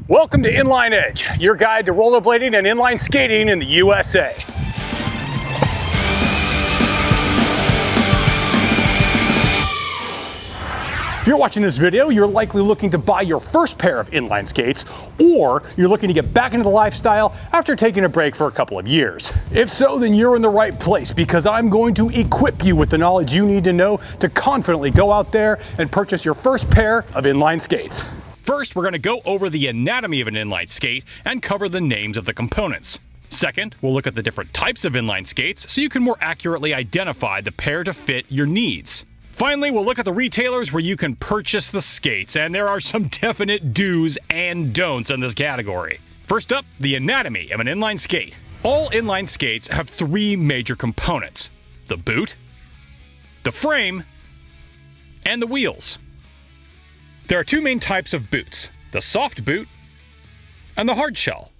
Welcome to Inline Edge, your guide to rollerblading and inline skating in the USA. If you're watching this video, you're likely looking to buy your first pair of inline skates, or you're looking to get back into the lifestyle after taking a break for a couple of years. If so, then you're in the right place, because I'm going to equip you with the knowledge you need to know to confidently go out there and purchase your first pair of inline skates. First, we're going to go over the anatomy of an inline skate and cover the names of the components. Second, we'll look at the different types of inline skates so you can more accurately identify the pair to fit your needs. Finally, we'll look at the retailers where you can purchase the skates, and there are some definite do's and don'ts in this category. First up, the anatomy of an inline skate. All inline skates have three major components: the boot, the frame, and the wheels. There are two main types of boots: the soft boot and the hard shell.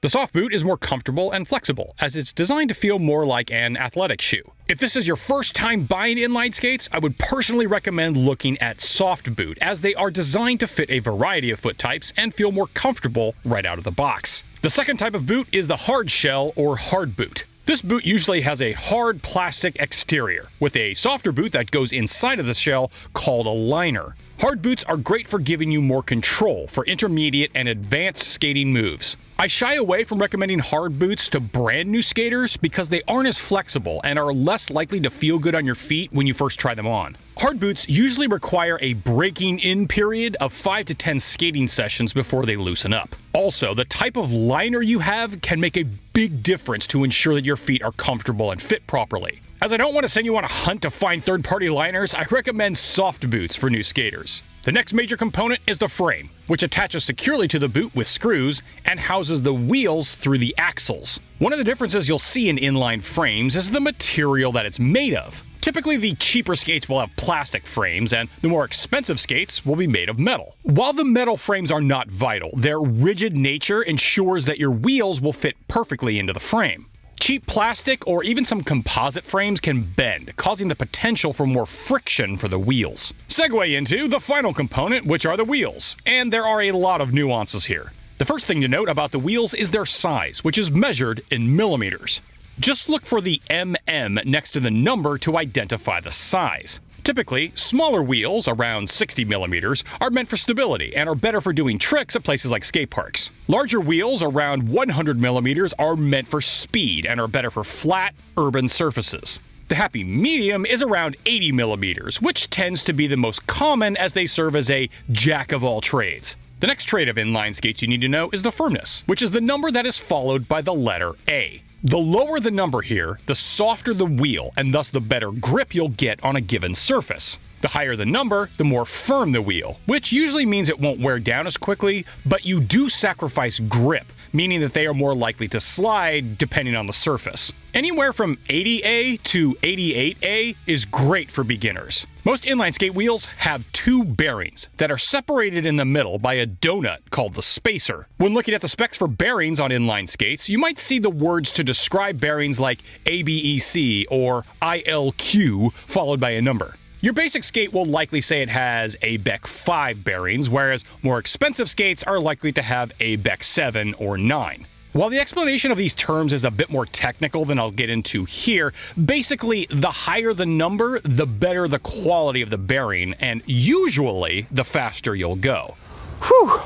The soft boot is more comfortable and flexible, as it's designed to feel more like an athletic shoe. If this is your first time buying inline skates, I would personally recommend looking at soft boot, as they are designed to fit a variety of foot types and feel more comfortable right out of the box. The second type of boot is the hard shell or hard boot. This boot usually has a hard plastic exterior, with a softer boot that goes inside of the shell called a liner. Hard boots are great for giving you more control for intermediate and advanced skating moves. I shy away from recommending hard boots to brand new skaters because they aren't as flexible and are less likely to feel good on your feet when you first try them on. Hard boots usually require a breaking in period of 5 to 10 skating sessions before they loosen up. Also, the type of liner you have can make a big difference to ensure that your feet are comfortable and fit properly. As I don't want to send you on a hunt to find third-party liners, I recommend soft boots for new skaters. The next major component is the frame, which attaches securely to the boot with screws and houses the wheels through the axles. One of the differences you'll see in inline frames is the material that it's made of. Typically, the cheaper skates will have plastic frames, and the more expensive skates will be made of metal. While the metal frames are not vital, their rigid nature ensures that your wheels will fit perfectly into the frame. Cheap plastic or even some composite frames can bend, causing the potential for more friction for the wheels. Segue into the final component, which are the wheels, and there are a lot of nuances here. The first thing to note about the wheels is their size, which is measured in millimeters. Just look for the mm next to the number to identify the size. Typically, smaller wheels, around 60 millimeters, are meant for stability and are better for doing tricks at places like skate parks. Larger wheels, around 100 millimeters, are meant for speed and are better for flat, urban surfaces. The happy medium is around 80 millimeters, which tends to be the most common as they serve as a jack of all trades. The next trait of inline skates you need to know is the firmness, which is the number that is followed by the letter A. The lower the number here, the softer the wheel, and thus the better grip you'll get on a given surface. The higher the number, the more firm the wheel, which usually means it won't wear down as quickly, but you do sacrifice grip, meaning that they are more likely to slide depending on the surface. Anywhere from 80A to 88A is great for beginners. Most inline skate wheels have two bearings that are separated in the middle by a donut called the spacer. When looking at the specs for bearings on inline skates, you might see the words to describe bearings like ABEC or ILQ followed by a number. Your basic skate will likely say it has ABEC 5 bearings, whereas more expensive skates are likely to have ABEC 7 or 9. While the explanation of these terms is a bit more technical than I'll get into here, basically, the higher the number, the better the quality of the bearing, and usually, the faster you'll go. Whew.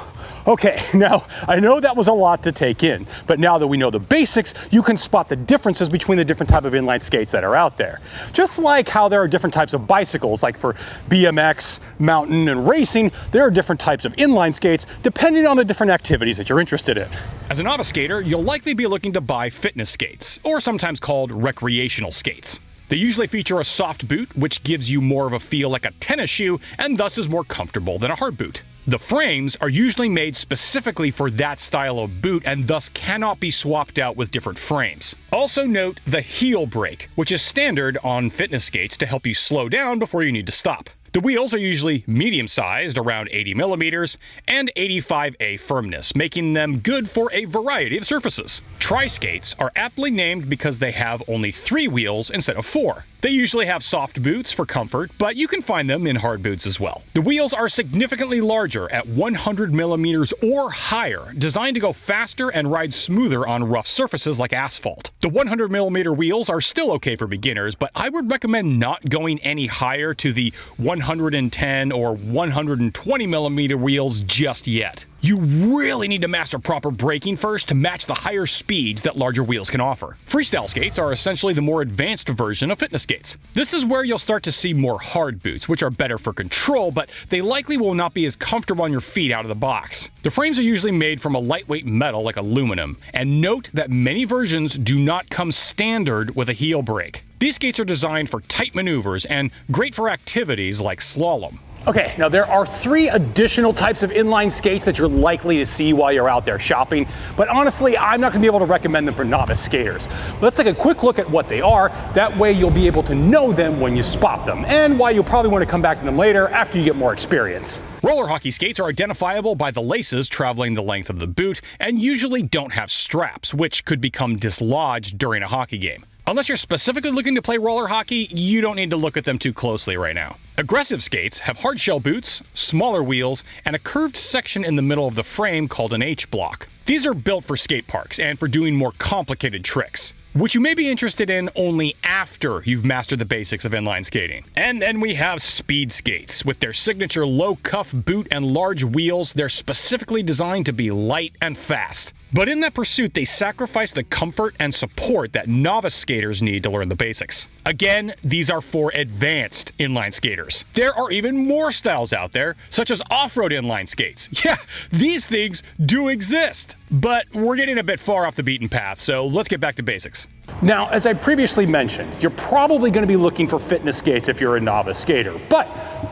Okay, now I know that was a lot to take in, but now that we know the basics, you can spot the differences between the different type of inline skates that are out there. Just like how there are different types of bicycles, like for BMX, mountain, and racing, there are different types of inline skates depending on the different activities that you're interested in. As a novice skater, you'll likely be looking to buy fitness skates, or sometimes called recreational skates. They usually feature a soft boot, which gives you more of a feel like a tennis shoe and thus is more comfortable than a hard boot. The frames are usually made specifically for that style of boot and thus cannot be swapped out with different frames. Also note the heel brake, which is standard on fitness skates to help you slow down before you need to stop. The wheels are usually medium-sized, around 80 millimeters, and 85A firmness, making them good for a variety of surfaces. Tri-skates are aptly named because they have only 3 wheels instead of 4. They usually have soft boots for comfort, but you can find them in hard boots as well. The wheels are significantly larger at 100 millimeters or higher, designed to go faster and ride smoother on rough surfaces like asphalt. The 100 millimeter wheels are still okay for beginners, but I would recommend not going any higher to the 110 or 120 millimeter wheels just yet. You really need to master proper braking first to match the higher speeds that larger wheels can offer. Freestyle skates are essentially the more advanced version of fitness skates. This is where you'll start to see more hard boots, which are better for control, but they likely will not be as comfortable on your feet out of the box. The frames are usually made from a lightweight metal like aluminum, and note that many versions do not come standard with a heel brake. These skates are designed for tight maneuvers and great for activities like slalom. Okay, now there are 3 additional types of inline skates that you're likely to see while you're out there shopping, but honestly, I'm not gonna be able to recommend them for novice skaters. Let's take a quick look at what they are. That way you'll be able to know them when you spot them, and why you'll probably wanna come back to them later after you get more experience. Roller hockey skates are identifiable by the laces traveling the length of the boot and usually don't have straps, which could become dislodged during a hockey game. Unless you're specifically looking to play roller hockey, you don't need to look at them too closely right now. Aggressive skates have hard shell boots, smaller wheels, and a curved section in the middle of the frame called an H-block. These are built for skate parks and for doing more complicated tricks, which you may be interested in only after you've mastered the basics of inline skating. And then we have speed skates. With their signature low cuff boot and large wheels, they're specifically designed to be light and fast. But in that pursuit, they sacrifice the comfort and support that novice skaters need to learn the basics. Again, these are for advanced inline skaters. There are even more styles out there, such as off-road inline skates. Yeah, these things do exist. But we're getting a bit far off the beaten path, so let's get back to basics. Now, as I previously mentioned, you're probably gonna be looking for fitness skates if you're a novice skater, but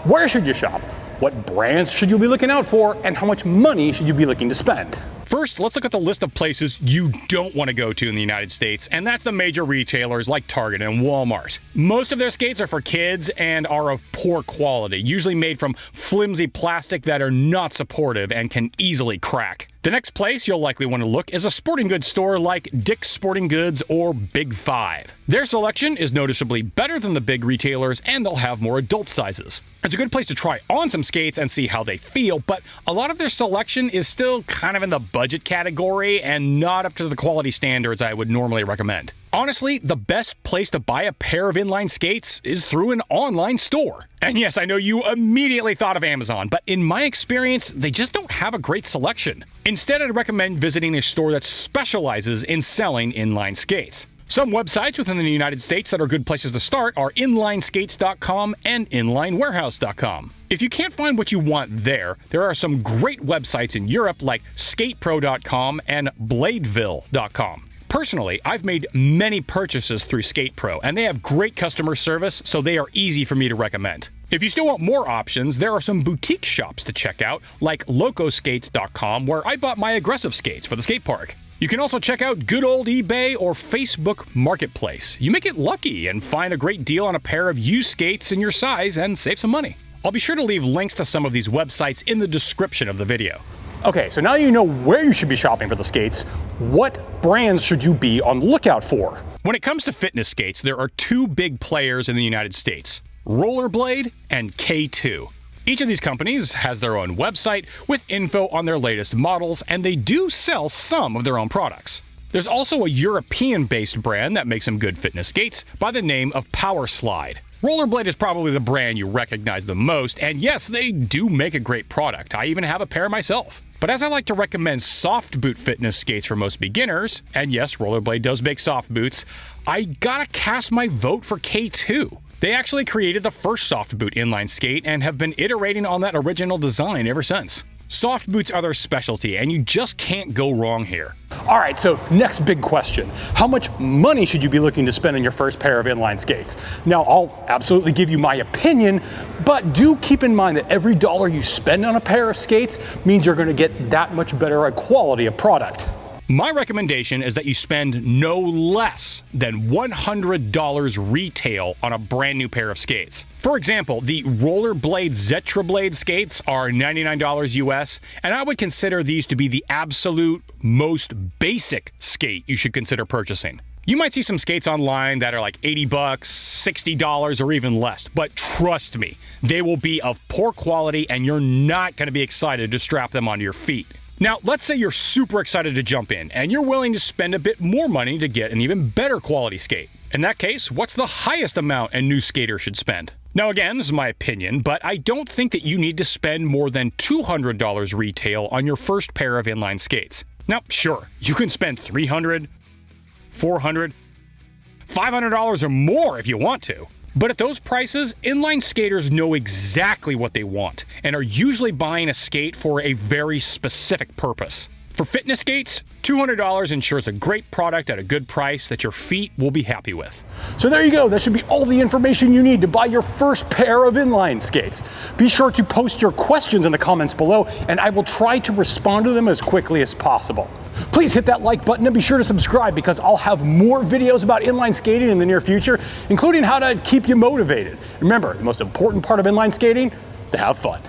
where should you shop? What brands should you be looking out for, and how much money should you be looking to spend? First, let's look at the list of places you don't want to go to in the United States, and that's the major retailers like Target and Walmart. Most of their skates are for kids and are of poor quality, usually made from flimsy plastic that are not supportive and can easily crack. The next place you'll likely want to look is a sporting goods store like Dick's Sporting Goods or Big 5. Their selection is noticeably better than the big retailers, and they'll have more adult sizes. It's a good place to try on some skates and see how they feel, but a lot of their selection is still kind of in the budget category and not up to the quality standards I would normally recommend. Honestly, the best place to buy a pair of inline skates is through an online store. And yes, I know you immediately thought of Amazon, but in my experience, they just don't have a great selection. Instead, I'd recommend visiting a store that specializes in selling inline skates. Some websites within the United States that are good places to start are inlineskates.com and inlinewarehouse.com. If you can't find what you want there are some great websites in Europe like skatepro.com and bladeville.com. Personally, I've made many purchases through SkatePro, and they have great customer service, so they are easy for me to recommend. If you still want more options, there are some boutique shops to check out, like locoskates.com, where I bought my aggressive skates for the skate park. You can also check out good old eBay or Facebook Marketplace. You may get lucky and find a great deal on a pair of used skates in your size and save some money. I'll be sure to leave links to some of these websites in the description of the video. Okay, so now you know where you should be shopping for the skates. What brands should you be on the lookout for? When it comes to fitness skates, there are 2 big players in the United States, Rollerblade and K2. Each of these companies has their own website with info on their latest models, and they do sell some of their own products. There's also a European-based brand that makes some good fitness skates by the name of Powerslide. Rollerblade is probably the brand you recognize the most, and yes, they do make a great product. I even have a pair myself. But as I like to recommend soft boot fitness skates for most beginners, and yes, Rollerblade does make soft boots, I gotta cast my vote for K2. They actually created the first soft boot inline skate and have been iterating on that original design ever since. Soft boots are their specialty, and you just can't go wrong here. All right, so next big question. How much money should you be looking to spend on your first pair of inline skates? Now, I'll absolutely give you my opinion, but do keep in mind that every dollar you spend on a pair of skates means you're gonna get that much better a quality of product. My recommendation is that you spend no less than $100 retail on a brand new pair of skates. For example, the Rollerblades Zetrablade skates are $99 US, and I would consider these to be the absolute most basic skate you should consider purchasing. You might see some skates online that are like $80, $60, or even less, but trust me, they will be of poor quality and you're not going to be excited to strap them onto your feet. Now, let's say you're super excited to jump in and you're willing to spend a bit more money to get an even better quality skate. In that case, what's the highest amount a new skater should spend? Now again, this is my opinion, but I don't think that you need to spend more than $200 retail on your first pair of inline skates. Now, sure, you can spend $300, $400, $500 or more if you want to. But at those prices, inline skaters know exactly what they want and are usually buying a skate for a very specific purpose. For fitness skates, $200 ensures a great product at a good price that your feet will be happy with. So there you go. That should be all the information you need to buy your first pair of inline skates. Be sure to post your questions in the comments below, and I will try to respond to them as quickly as possible. Please hit that like button and be sure to subscribe because I'll have more videos about inline skating in the near future, including how to keep you motivated. Remember, the most important part of inline skating is to have fun.